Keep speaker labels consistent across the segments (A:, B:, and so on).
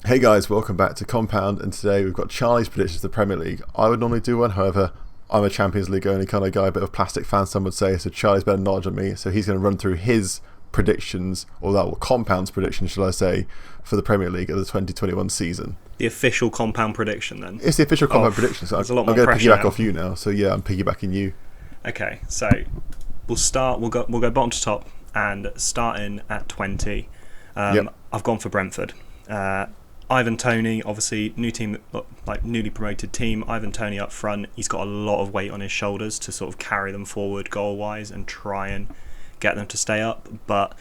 A: Hey guys, welcome back to Compound, and today we've got Charlie's predictions of the Premier League. I would normally do one, however, I'm a Champions League only kind of guy, a bit of plastic fan, some would say, so Charlie's better knowledge on me, so he's going to run through his predictions, or Compound's predictions, shall I say, for the Premier League of the 2021 season.
B: The official Compound prediction, then?
A: It's the official Compound prediction, so I'm going to piggyback off you now, so yeah, I'm piggybacking you.
B: Okay, so we'll go bottom to top, and starting at 20, I've gone for Brentford. Ivan Toney, obviously new team, like newly promoted team. Ivan Toney up front, he's got a lot of weight on his shoulders to sort of carry them forward goal wise and try and get them to stay up. But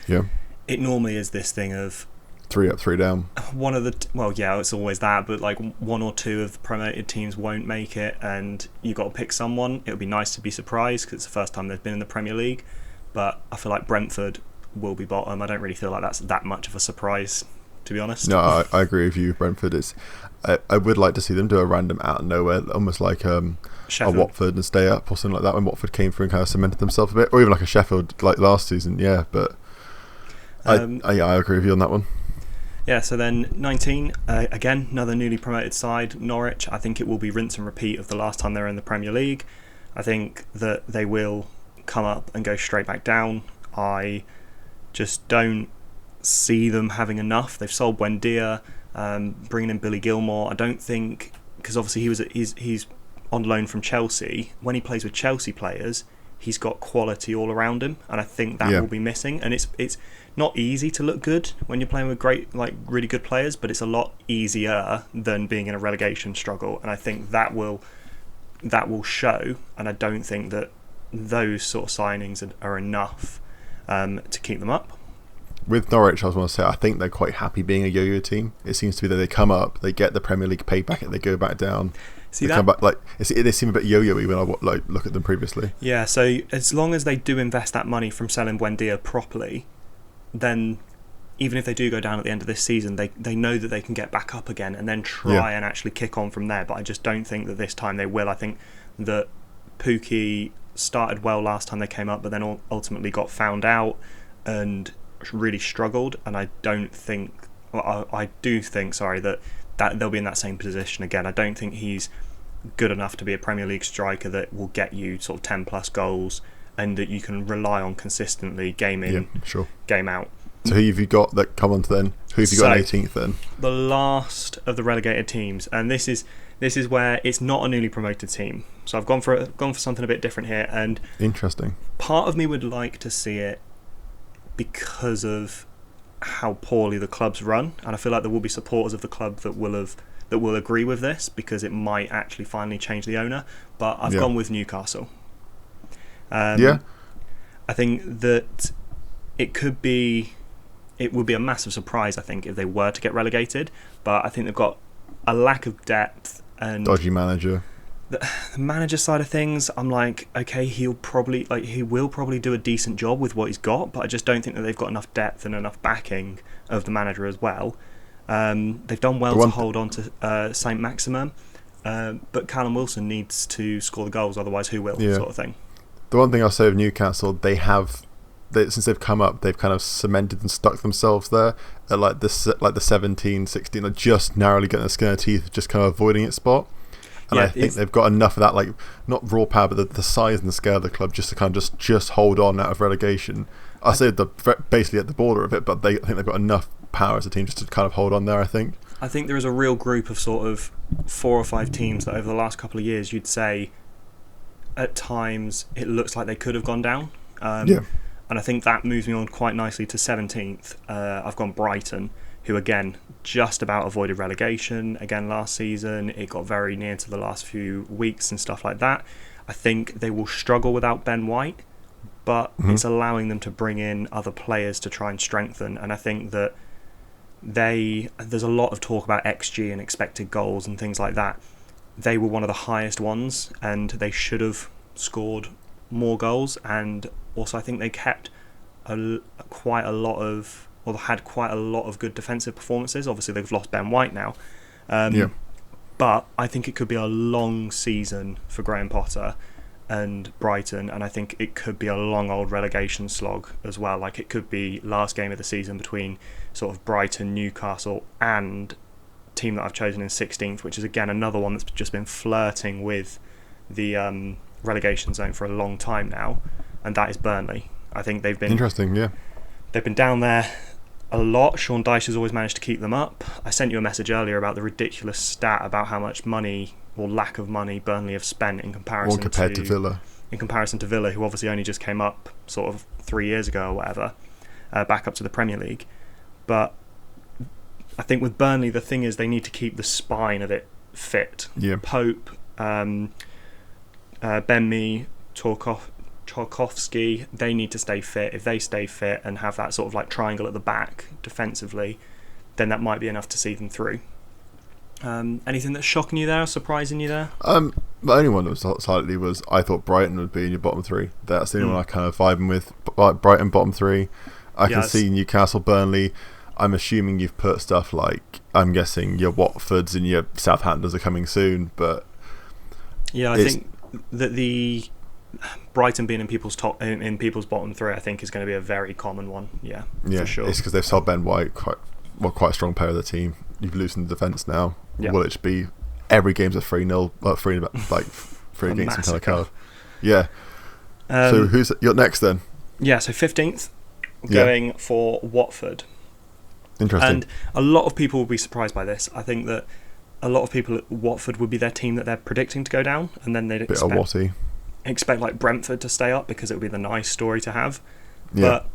B: it normally is this thing of
A: 3 up, 3 down.
B: It's always that. But like one or two of the promoted teams won't make it, and you got to pick someone. It would be nice to be surprised because it's the first time they've been in the Premier League. But I feel like Brentford will be bottom. I don't really feel like that's that much of a surprise, to be honest.
A: No, I agree with you. Brentford is. I would like to see them do a random out of nowhere, almost like a Watford and stay up or something like that. When Watford came through and kind of cemented themselves a bit, or even like a Sheffield like last season. Yeah, but I agree with you on that one.
B: Yeah. So then 19, again another newly promoted side, Norwich. I think it will be rinse and repeat of the last time they were in the Premier League. I think that they will come up and go straight back down. I just don't see them having enough. They've sold Buendia, bringing in Billy Gilmore. I don't think, because obviously he's on loan from Chelsea. When he plays with Chelsea players, he's got quality all around him, and I think that will be missing. And it's not easy to look good when you're playing with great, like really good players, but it's a lot easier than being in a relegation struggle. And I think that will show. And I don't think that those sort of signings are enough to keep them up.
A: With Norwich, I was going to say, I think they're quite happy being a yo-yo team. It seems to be that they come up, they get the Premier League payback, and they go back down. Come back, they seem a bit yo-yo-y when I look at them previously.
B: Yeah, so as long as they do invest that money from selling Buendia properly, then even if they do go down at the end of this season, they know that they can get back up again and then try and actually kick on from there. But I just don't think that this time they will. I think that Pukki started well last time they came up, but then ultimately got found out and really struggled, and I do think that they'll be in that same position again. I don't think he's good enough to be a Premier League striker that will get you sort of 10 plus goals and that you can rely on consistently game in, game out.
A: So who have you got that come on to then? Who have you got in 18th then?
B: The last of the relegated teams, and this is where it's not a newly promoted team. So I've gone for something a bit different here, and
A: interesting.
B: Part of me would like to see it because of how poorly the club's run, and I feel like there will be supporters of the club that will agree with this because it might actually finally change the owner. But I've gone with Newcastle. I think that it would be a massive surprise, I think, if they were to get relegated. But I think they've got a lack of depth and
A: dodgy manager.
B: The manager side of things, I'm like, okay, he will probably do a decent job with what he's got, but I just don't think that they've got enough depth and enough backing of the manager as well. They've done well to hold on to Saint Maximin, but Callum Wilson needs to score the goals, otherwise who will, sort of thing.
A: The one thing I'll say of Newcastle, since they've come up, they've kind of cemented and stuck themselves there at like the 17, 16, like just narrowly getting the skin of their teeth, just kind of avoiding its spot. And I think they've got enough of that, like not raw power, but the size and the scale of the club just to kind of just hold on out of relegation. I say basically at the border of it, but I think they've got enough power as a team just to kind of hold on there. I think
B: there is a real group of sort of 4 or 5 teams that over the last couple of years you'd say at times it looks like they could have gone down. And I think that moves me on quite nicely to 17th. I've gone Brighton, who again just about avoided relegation again last season. It got very near to the last few weeks and stuff like that. I think they will struggle without Ben White, but it's allowing them to bring in other players to try and strengthen. And I think that there's a lot of talk about XG and expected goals and things like that. They were one of the highest ones, and they should have scored more goals. And also I think they kept quite a lot of good defensive performances. Obviously they've lost Ben White now, but I think it could be a long season for Graham Potter and Brighton, and I think it could be a long old relegation slog as well. Like it could be last game of the season between sort of Brighton, Newcastle and team that I've chosen in 16th, which is again another one that's just been flirting with the relegation zone for a long time now, and that is Burnley. I think they've been
A: interesting. Yeah,
B: they've been down there a lot. Sean Dyche has always managed to keep them up. I sent you a message earlier about the ridiculous stat about how much money or lack of money Burnley have spent in comparison
A: to Villa.
B: In comparison to Villa, who obviously only just came up sort of 3 years ago or whatever, back up to the Premier League. But I think with Burnley, the thing is they need to keep the spine of it fit.
A: Yeah.
B: Pope, Benmi, Tarkowski, they need to stay fit. If they stay fit and have that sort of like triangle at the back defensively, then that might be enough to see them through. Anything that's shocking you there, surprising you there?
A: The only one that was slightly was I thought Brighton would be in your bottom three. That's the only one I kind of vibing with. Brighton bottom three. I can see Newcastle, Burnley. I'm assuming you've put stuff like, I'm guessing your Watfords and your Southamptons are coming soon, but
B: yeah, I think that the Brighton being in people's bottom three, I think is going to be a very common one. Yeah, for sure.
A: It's because they've sold Ben White, quite a strong player of the team. You've loosened the defence now.
B: Yeah.
A: Will it be every game's a 3-0, free against some kind of card? Yeah. So who's you're next then?
B: Yeah, so 15th, going for Watford.
A: Interesting.
B: And a lot of people will be surprised by this. I think that a lot of people at Watford would be their team that they're predicting to go down, and then they'd expect like Brentford to stay up because it would be the nice story to have. Yeah. But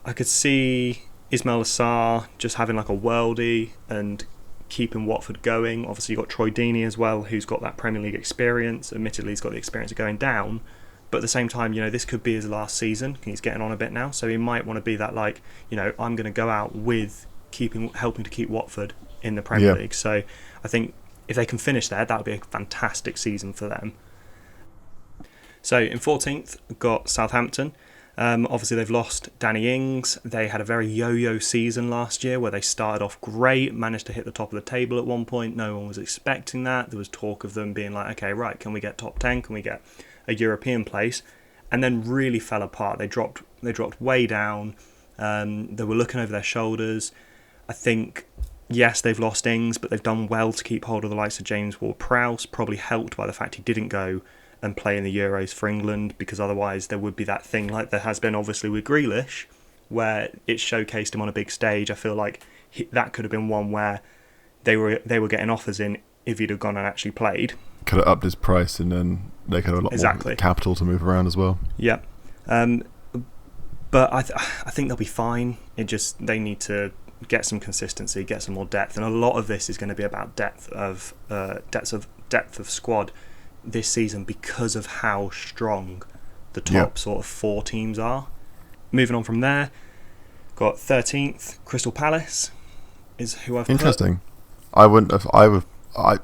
B: I could see Ismail Assar just having like a worldie and keeping Watford going. Obviously, you've got Troy Deeney as well, who's got that Premier League experience. Admittedly, he's got the experience of going down. But at the same time, this could be his last season. He's getting on a bit now. So he might want to be that, like, I'm going to go out with helping to keep Watford in the Premier League. So I think if they can finish there, that would be a fantastic season for them. So in 14th, we've got Southampton. Obviously, they've lost Danny Ings. They had a very yo-yo season last year where they started off great, managed to hit the top of the table at one point. No one was expecting that. There was talk of them being like, okay, right, can we get top 10? Can we get a European place? And then really fell apart. They dropped way down. They were looking over their shoulders. I think, yes, they've lost Ings, but they've done well to keep hold of the likes of James Ward-Prowse, probably helped by the fact he didn't go and play in the Euros for England, because otherwise there would be that thing like there has been obviously with Grealish, where it showcased him on a big stage. I feel like that could have been one where they were getting offers in if he'd have gone and actually played.
A: Could have upped his price, and then they could have a lot more capital to move around as well.
B: Yeah. But I think they'll be fine. They need to get some consistency, get some more depth, and a lot of this is going to be about depth of squad this season because of how strong the top sort of 4 teams are. Moving on from there, got 13th Crystal Palace is who I've
A: interesting. For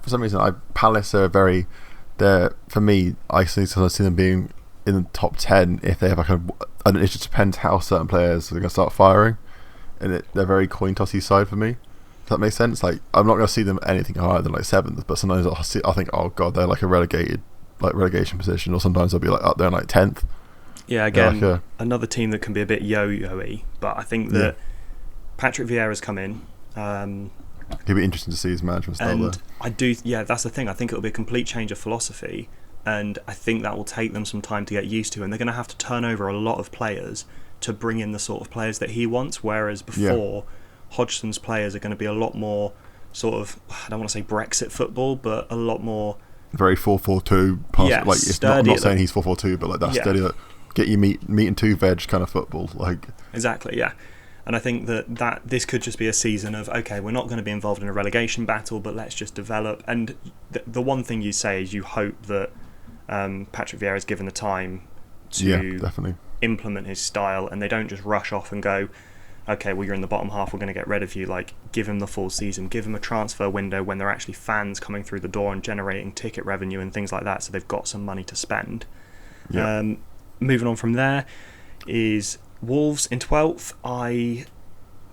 A: some reason, Palace are for me, I see them being in the top 10 if they have and it just depends how certain players are going to start firing, and they're very coin tossy side for me. Does that make sense? Like, I'm not going to see them anything higher than like 7th, but sometimes I think, oh god, they're like a relegation position, or sometimes they'll be like up there in like 10th.
B: Yeah, again, another team that can be a bit yo-yo-y, but I think that Patrick Vieira's come in.
A: It'll be interesting to see his management style there.
B: That's the thing. I think it'll be a complete change of philosophy, and I think that will take them some time to get used to, and they're going to have to turn over a lot of players to bring in the sort of players that he wants, whereas before, Hodgson's players are going to be a lot more sort of, I don't want to say Brexit football, but a lot more...
A: Very 4-4-2. Like, it's not, I'm not saying he's 4-4-2, but like that steady, like, get you meat and 2 veg kind of football. Like
B: Exactly, yeah. And I think that this could just be a season of, okay, we're not going to be involved in a relegation battle, but let's just develop. And the one thing you say is you hope that Patrick Vieira is given the time to implement his style, and they don't just rush off and go, okay, well, you're in the bottom half, we're going to get rid of you. Like, give him the full season, give him a transfer window when there are actually fans coming through the door and generating ticket revenue and things like that, so they've got some money to spend. Moving on from there is Wolves in 12th. I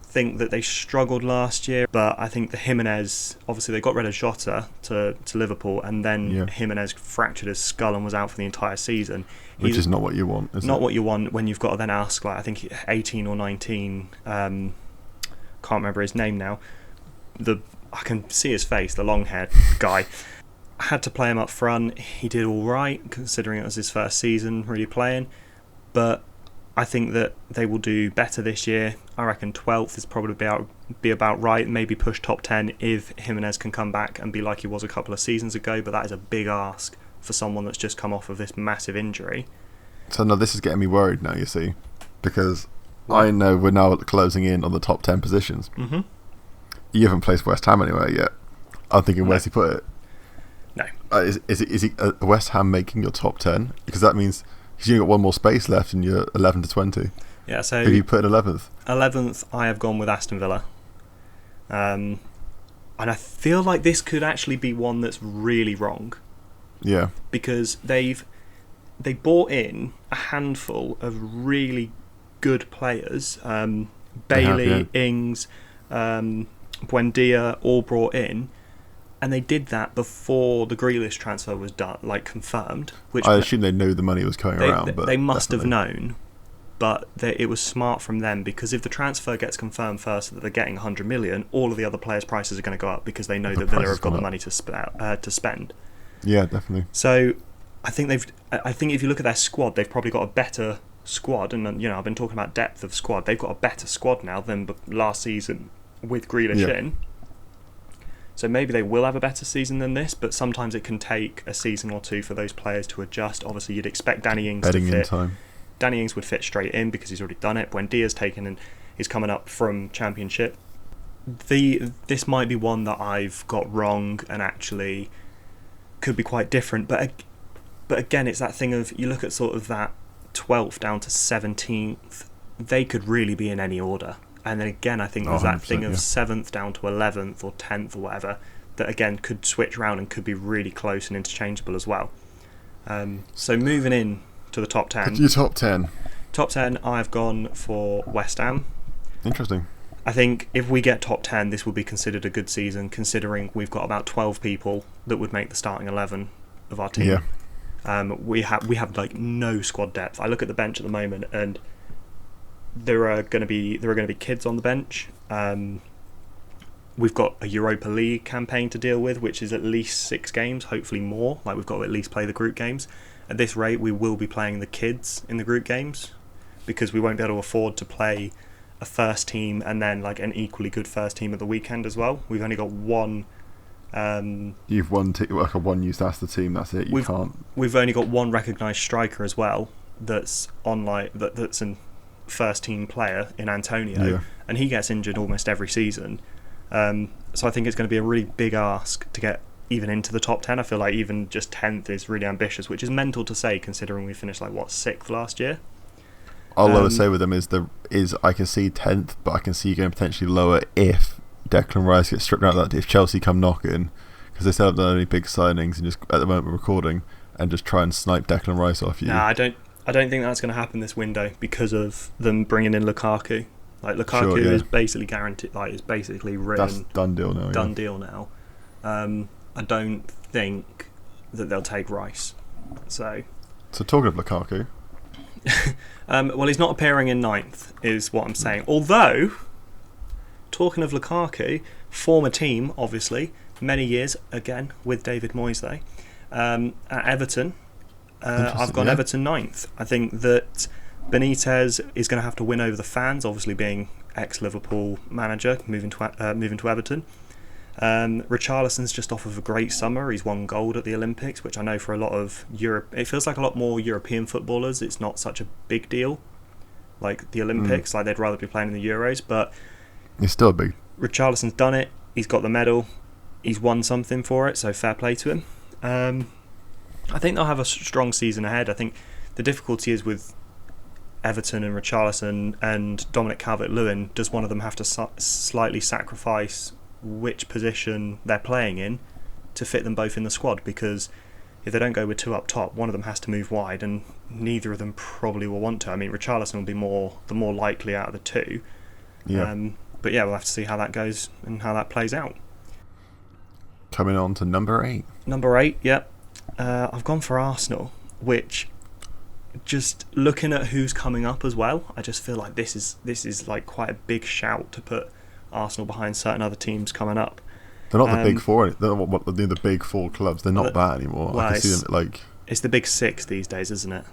B: think that they struggled last year, but I think the Jimenez, obviously they got rid of Jota to Liverpool, and then Jimenez fractured his skull and was out for the entire season.
A: Which is not what you want, is
B: not what you want when you've got to then ask, like, I think 18 or 19, can't remember his name now, the I can see his face, the long-haired guy. I had to play him up front. He did all right, considering it was his first season really playing. But I think that they will do better this year. I reckon 12th is probably be about right. Maybe push top 10 if Jimenez can come back and be like he was a couple of seasons ago. But that is a big ask for someone that's just come off of this massive injury.
A: So now this is getting me worried now, you see, because I know we're now closing in on the top 10 positions.
B: Mm-hmm.
A: You haven't placed West Ham anywhere yet. I'm thinking, where's he put it?
B: No.
A: Is he West Ham making your top 10? Because that means he's only got one more space left in your 11 to 20.
B: Yeah, so...
A: Who have you put in 11th?
B: 11th, I have gone with Aston Villa. And I feel like this could actually be one that's really wrong.
A: Yeah.
B: Because they bought in a handful of really good players. Bailey, Ings, Buendia, all brought in. And they did that before the Grealish transfer was done, like confirmed. Which
A: I assume they knew the money was coming around. But
B: they must have known, but it was smart from them, because if the transfer gets confirmed first that they're getting 100 million, all of the other players' prices are going to go up because they know that Villa have got the money to spend.
A: Yeah, definitely.
B: So I think if you look at their squad, they've probably got a better squad, and I've been talking about depth of squad. They've got a better squad now than last season with Grealish in. So maybe they will have a better season than this, but sometimes it can take a season or two for those players to adjust. Obviously, you'd expect Danny Ings to fit. Danny Ings would fit straight in because he's already done it. Buendia's taken and he's coming up from Championship. This might be one that I've got wrong and actually could be quite different. But again, it's that thing of, you look at sort of that 12th down to 17th, they could really be in any order. And then again, I think there's that thing of 7th down to 11th or 10th or whatever that again could switch around and could be really close and interchangeable as well. So moving in to the top 10.
A: Your top 10.
B: Top 10, I've gone for West Ham.
A: Interesting.
B: I think if we get top 10, this will be considered a good season, considering we've got about 12 people that would make the starting 11 of our team. Yeah. We have like no squad depth. I look at the bench at the moment, and there are going to be kids on the bench. We've got a Europa League campaign to deal with, which is at least 6 games, hopefully more. Like, we've got to at least play the group games. At this rate, we will be playing the kids in the group games, because we won't be able to afford to play a first team and then like an equally good first team at the weekend as well. We've only got one.
A: You've one used as the team. That's it.
B: We've only got one recognised striker as well. That's that's an first team player in Antonio, and he gets injured almost every season. So I think it's going to be a really big ask to get even into the top 10. I feel like even just 10th is really ambitious, which is mental to say considering we finished like 6th last year.
A: All I would say with them is I can see 10th, but I can see you going potentially lower if Declan Rice gets stripped out of that, if Chelsea come knocking, because they still haven't done any big signings, and just at the moment we're recording, and just try and snipe Declan Rice off you.
B: No, I don't think that's going to happen this window because of them bringing in Lukaku. Like, Lukaku is basically guaranteed, like, it's basically written.
A: That's done deal now.
B: Deal now. I don't think that they'll take Rice. So
A: talking of Lukaku.
B: Well, he's not appearing in 9th, is what I'm saying. Although, talking of Lukaku, former team, obviously, many years, again, with David Moyes there, at Everton, I've gone Everton 9th. I think that Benitez is going to have to win over the fans, obviously being ex-Liverpool manager, moving to Everton. Richarlison's just off of a great summer. He's won gold at the Olympics, which I know for a lot of Europe, it feels like a lot more European footballers, it's not such a big deal. Like the Olympics, like they'd rather be playing in the Euros, but
A: it's still big.
B: Richarlison's done it. He's got the medal. He's won something for it, so fair play to him. I think they'll have a strong season ahead. I think the difficulty is with Everton and Richarlison and Dominic Calvert-Lewin, does one of them have to slightly sacrifice which position they're playing in to fit them both in the squad? Because if they don't go with 2 up top, one of them has to move wide, and neither of them probably will want to. I mean, Richarlison will be the more likely out of the 2.
A: Yeah.
B: But yeah, we'll have to see how that goes and how that plays out.
A: Coming on to number 8.
B: Number 8, yep. I've gone for Arsenal, which, just looking at who's coming up as well, I just feel like this is like quite a big shout to put Arsenal behind certain other teams coming up.
A: They're not the big four. They're not what the big four clubs. They're not that anymore.
B: Well,
A: I can see them like.
B: It's the big six these days, isn't it?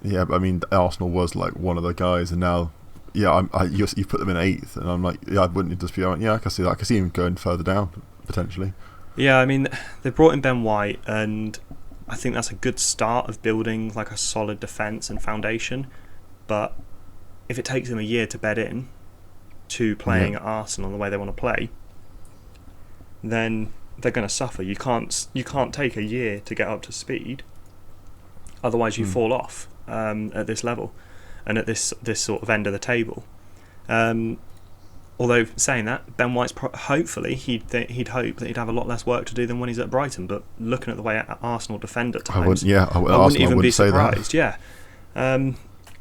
A: Yeah, but I mean, Arsenal was like one of the guys, and now, yeah, you put them in 8th, and I'm like, yeah, I wouldn't just be. Yeah, I can see that. I can see him going further down potentially.
B: Yeah, I mean, they brought in Ben White, and I think that's a good start of building like a solid defence and foundation. But if it takes them a year to bed in to playing at Arsenal the way they want to play, then they're going to suffer. You can't take a year to get up to speed. Otherwise, you fall off at this level and at this sort of end of the table. Although saying that, Ben White's hopefully he'd hope that he'd have a lot less work to do than when he's at Brighton. But looking at the way Arsenal defend at times, I wouldn't even be surprised. Yeah.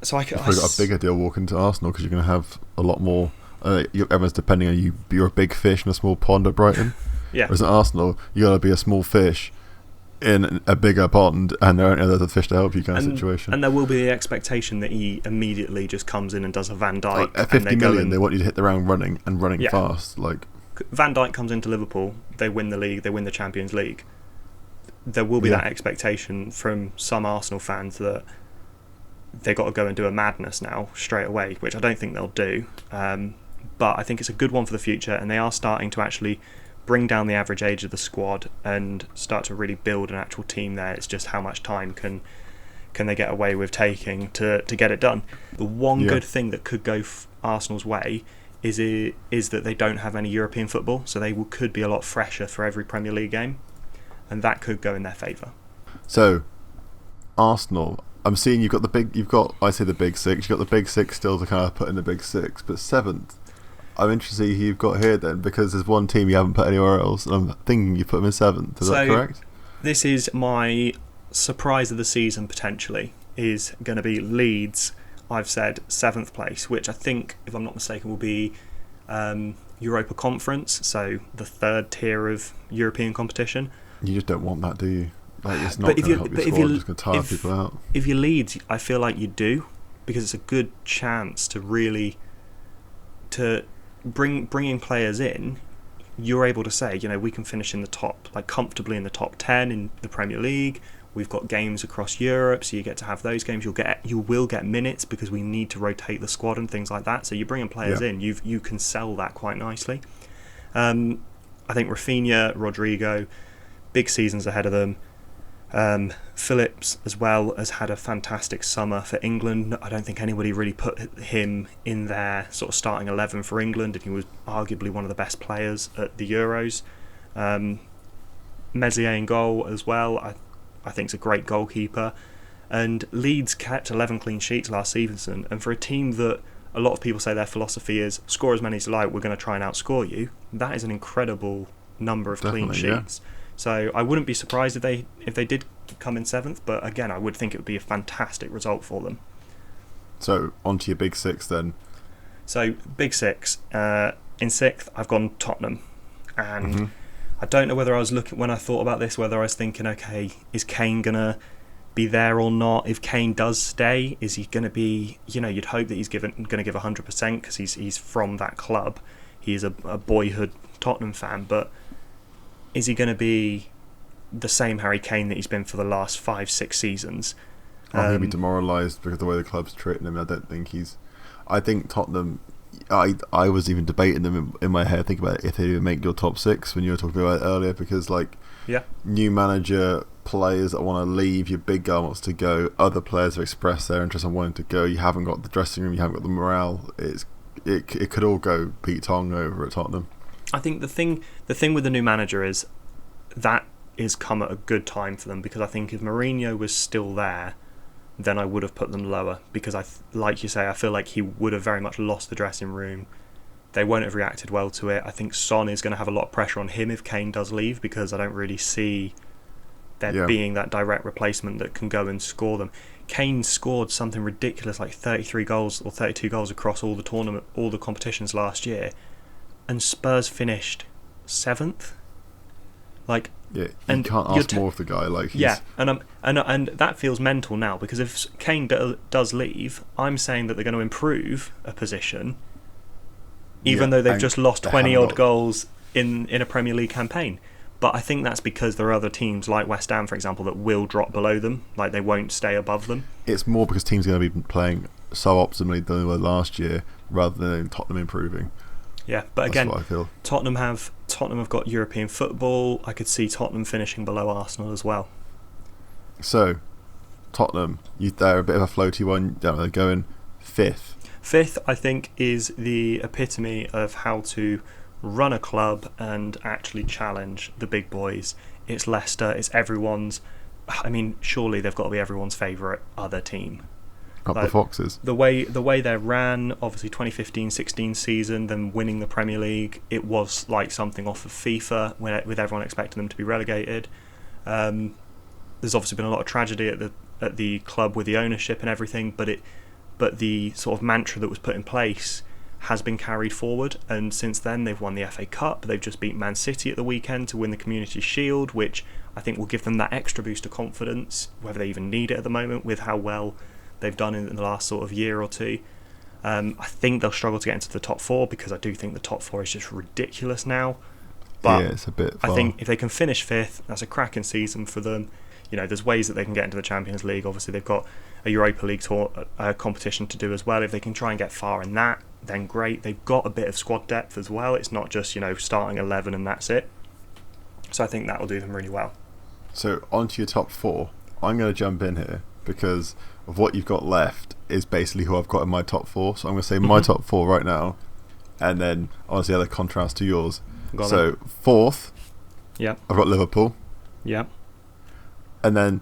B: So I
A: probably got a bigger deal walking to Arsenal because you're going to have a lot more. Everyone's depending on you. You're a big fish in a small pond at Brighton.
B: Yeah.
A: Whereas at Arsenal, you got to be a small fish in a bigger pond, and there aren't other fish to help you kind of situation.
B: And there will be the expectation that he immediately just comes in and does a Van Dijk.
A: At 50 million, they want you to hit the ground running fast. Like
B: Van Dijk comes into Liverpool, they win the league, they win the Champions League. There will be that expectation from some Arsenal fans that they got to go and do a madness now straight away, which I don't think they'll do. But I think it's a good one for the future, and they are starting to actually bring down the average age of the squad and start to really build an actual team there. It's just how much time can they get away with taking to get it done. The one good thing that could go Arsenal's way is that they don't have any European football, so they could be a lot fresher for every Premier League game, and that could go in their favour.
A: So, Arsenal, I'm seeing you've got the big six. You've got the big six still to kind of put in the big six, but 7th. I'm interested to see who you've got here then, because there's one team you haven't put anywhere else, and I'm thinking you put them in 7th. Is that correct?
B: This is my surprise of the season, potentially, is going to be Leeds. I've said 7th place, which I think, if I'm not mistaken, will be Europa Conference, so the 3rd tier of European competition.
A: You just don't want that, do you? Like, it's not going to help your squad, it's just going to tire people out.
B: If you Leeds, I feel like you do, because it's a good chance to really bringing players in. You're able to say, we can finish in the top, like comfortably in the top 10 in the Premier League. We've got games across Europe, so you get to have those games. You will get minutes because we need to rotate the squad and things like that. So you're bringing players in. You can sell that quite nicely. I think Rafinha, Rodrigo, big seasons ahead of them. Phillips as well has had a fantastic summer for England. I don't think anybody really put him in their sort of starting 11 for England, and he was arguably one of the best players at the Euros. Meslier in goal as well. I think is a great goalkeeper. And Leeds kept 11 clean sheets last season, and for a team that a lot of people say their philosophy is score as many as you like, we're going to try and outscore you, that is an incredible number of clean sheets. So I wouldn't be surprised if they did come in 7th, but again, I would think it would be a fantastic result for them.
A: So on to your big six then.
B: So big six, in 6th I've gone Tottenham, and I don't know whether I was looking, when I thought about this, whether I was thinking, okay, is Kane gonna be there or not? If Kane does stay, is he gonna be? You'd hope that he's gonna give 100% because he's from that club. He is a boyhood Tottenham fan, but is he going to be the same Harry Kane that he's been for the last 5-6 seasons?
A: I think he'll be demoralised because of the way the club's treating him. I think Tottenham, I was even debating them in my head, think about it, if they would make your top 6 when you were talking about it earlier, because new manager, players that want to leave, your big guy wants to go, other players have expressed their interest in wanting to go, you haven't got the dressing room, you haven't got the morale, it could all go Pete Tong over at Tottenham.
B: I think the thing with the new manager is that is come at a good time for them, because I think if Mourinho was still there, then I would have put them lower, because like you say, I feel like he would have very much lost the dressing room. They won't have reacted well to it. I think Son is going to have a lot of pressure on him if Kane does leave, because I don't really see there being that direct replacement that can go and score them. Kane scored something ridiculous like 33 goals or 32 goals across all the competitions last year, and Spurs finished 7th. You
A: can't ask more of the guy.
B: And that feels mental now, because if Kane does leave, I'm saying that they're going to improve a position, even though they've just lost 20 odd goals in a Premier League campaign. But I think that's because there are other teams like West Ham, for example, that will drop below them. Like, they won't stay above them.
A: It's more because teams are going to be playing so optimally than they were last year, rather than Tottenham improving.
B: Yeah, but again,
A: that's what I feel.
B: Tottenham have got European football. I could see Tottenham finishing below Arsenal as well.
A: So, Tottenham, they're a bit of a floaty one. They're going 5th.
B: 5th, I think, is the epitome of how to run a club and actually challenge the big boys. It's Leicester. It's everyone's. I mean, surely they've got to be everyone's favourite other team.
A: Up the Foxes.
B: The way they ran, obviously 2015-16 season, them winning the Premier League, it was like something off of FIFA, with everyone expecting them to be relegated. There's obviously been a lot of tragedy at the club with the ownership and everything, but the sort of mantra that was put in place has been carried forward, and since then they've won the FA Cup. They've just beat Man City at the weekend to win the Community Shield, which I think will give them that extra boost of confidence, whether they even need it at the moment with how well they've done in the last sort of year or two. I think they'll struggle to get into the top 4, because I do think the top 4 is just ridiculous now. But
A: yeah, it's a bit far.
B: I think if they can finish 5th, that's a cracking season for them. You know, there's ways that they can get into the Champions League. Obviously, they've got a Europa League tour competition to do as well. If they can try and get far in that, then great. They've got a bit of squad depth as well. It's not just, starting 11 and that's it. So I think that will do them really well.
A: So on to your top 4. I'm going to jump in here because of what you've got left is basically who I've got in my top 4. So I'm going to say my top 4 right now, and then honestly, the contrast to yours. So 4th,
B: yeah,
A: I've got Liverpool.
B: Yeah.
A: And then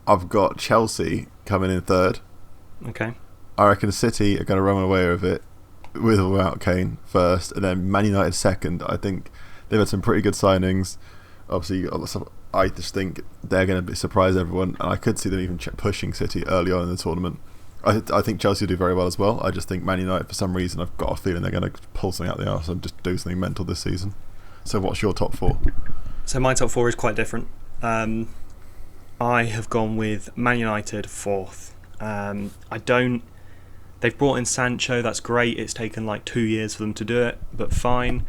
A: I've got Chelsea coming in 3rd.
B: Okay.
A: I reckon City are going to run away with it, with or without Kane, 1st, and then Man United 2nd. I think they've had some pretty good signings. Obviously, I just think they're going to surprise everyone, and I could see them even pushing City early on in the tournament. I think Chelsea will do very well as well. I just think Man United, for some reason, I've got a feeling they're going to pull something out the arse and just do something mental this season. So what's your top 4?
B: So my top 4 is quite different. I have gone with Man United 4th. They've brought in Sancho, that's great. It's taken like 2 years for them to do it, but fine.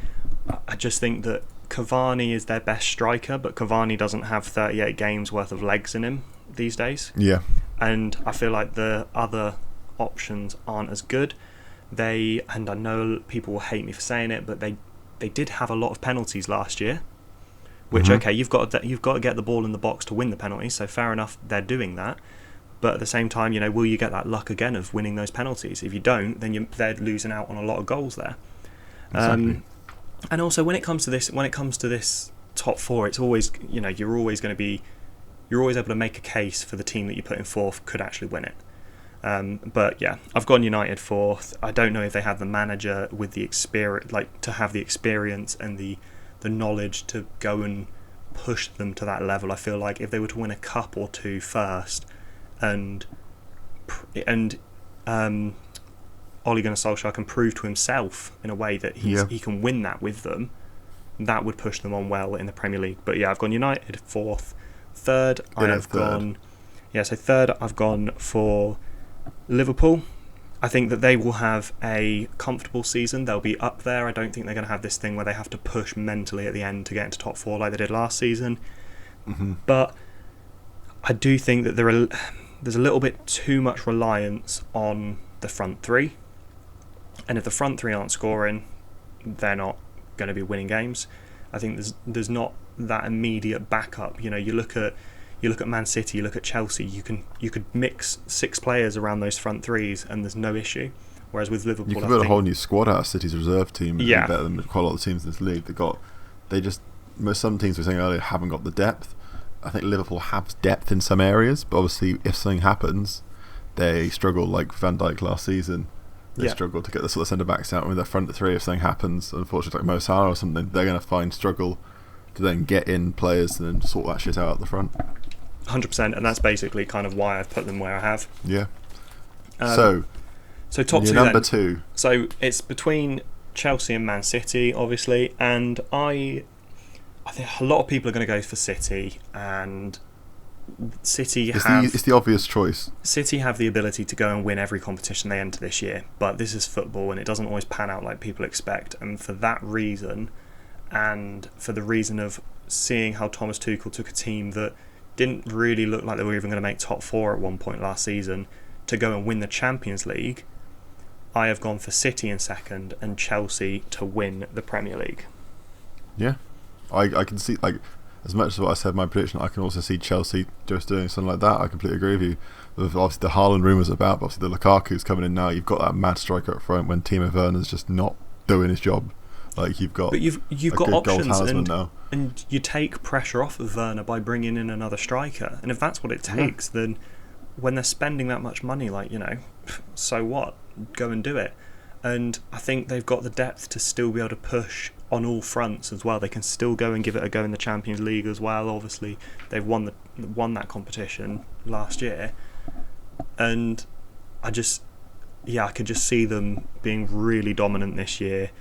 B: I just think that Cavani is their best striker, but Cavani doesn't have 38 games worth of legs in him these days.
A: Yeah.
B: And I feel like the other options aren't as good. And I know people will hate me for saying it, but they did have a lot of penalties last year. Which, okay, you've got to get the ball in the box to win the penalties, so fair enough, they're doing that. But at the same time, will you get that luck again of winning those penalties? If you don't, then they're losing out on a lot of goals there.
A: Exactly.
B: And also, when it comes to this top 4, it's always, you're always able to make a case for the team that you put in 4th could actually win it. But yeah, I've gone United 4th. I don't know if they have the manager with the experience, to have the experience and the knowledge to go and push them to that level. I feel like if they were to win a cup or 2 first, and Ole Gunnar Solskjaer can prove to himself in a way that he can win that with them, that would push them on well in the Premier League. But yeah, I've gone United 4th. 3rd, third I've gone for Liverpool. I think that they will have a comfortable season. They'll be up there. I don't think they're going to have this thing where they have to push mentally at the end to get into top 4 like they did last season.
A: Mm-hmm.
B: But I do think that there's a little bit too much reliance on the front 3. And if the front 3 aren't scoring, they're not going to be winning games. I think there's not that immediate backup. You look at Man City, you look at Chelsea, you could mix 6 players around those front 3s and there's no issue. Whereas with Liverpool,
A: you can build a whole new squad out of City's reserve team.
B: Yeah,
A: better than quite a lot of teams in this league. Some teams we were saying earlier haven't got the depth. I think Liverpool have depth in some areas, but obviously if something happens, they struggle. Like Van Dijk last season, they struggle to get the sort of centre backs out with their front 3. If something happens, unfortunately, like Mo Salah or something, they're going to struggle to then get in players and then sort that shit out at the front.
B: 100%, and that's basically kind of why I've put them where I have.
A: Yeah.
B: So top 2
A: number
B: then.
A: 2.
B: So it's between Chelsea and Man City, obviously, and I think a lot of people are going to go for City, and City
A: it's the obvious choice.
B: City have the ability to go and win every competition they enter this year, but this is football and it doesn't always pan out like people expect, and for that reason and for the reason of seeing how Thomas Tuchel took a team that didn't really look like they were even going to make top 4 at one point last season to go and win the Champions League, I have gone for City in second and Chelsea to win the Premier League.
A: Yeah, I can see, like, as much as what I said my prediction, I can also see Chelsea just doing something like that. I completely agree with you. With obviously the Haaland rumours about, but obviously the Lukaku's coming in now. You've got that mad striker up front when Timo Werner's just not doing his job. Like, you've got,
B: but you've got options,
A: now.
B: And you take pressure off of Werner by bringing in another striker. And if that's what it takes, then when they're spending that much money, like, you know, so what? Go and do it. And I think they've got the depth to still be able to push on all fronts as well. They can still go and give it a go in the Champions League as well. Obviously, they've won that competition last year, and I could just see them being really dominant this year.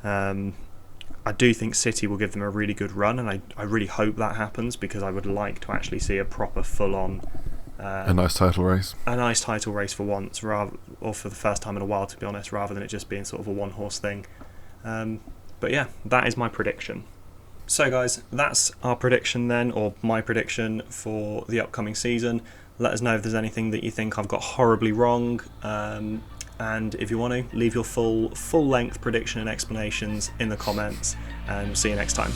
B: I do think City will give them a really good run, and I really hope that happens, because I would like to actually see a proper full-on
A: a nice title race.
B: A nice title race for once, or for the first time in a while, to be honest, rather than it just being sort of a one-horse thing. But yeah, that is my prediction. So guys, that's our prediction then, or my prediction for the upcoming season. Let us know if there's anything that you think I've got horribly wrong. And if you want to, leave your full-length prediction and explanations in the comments, and we'll see you next time.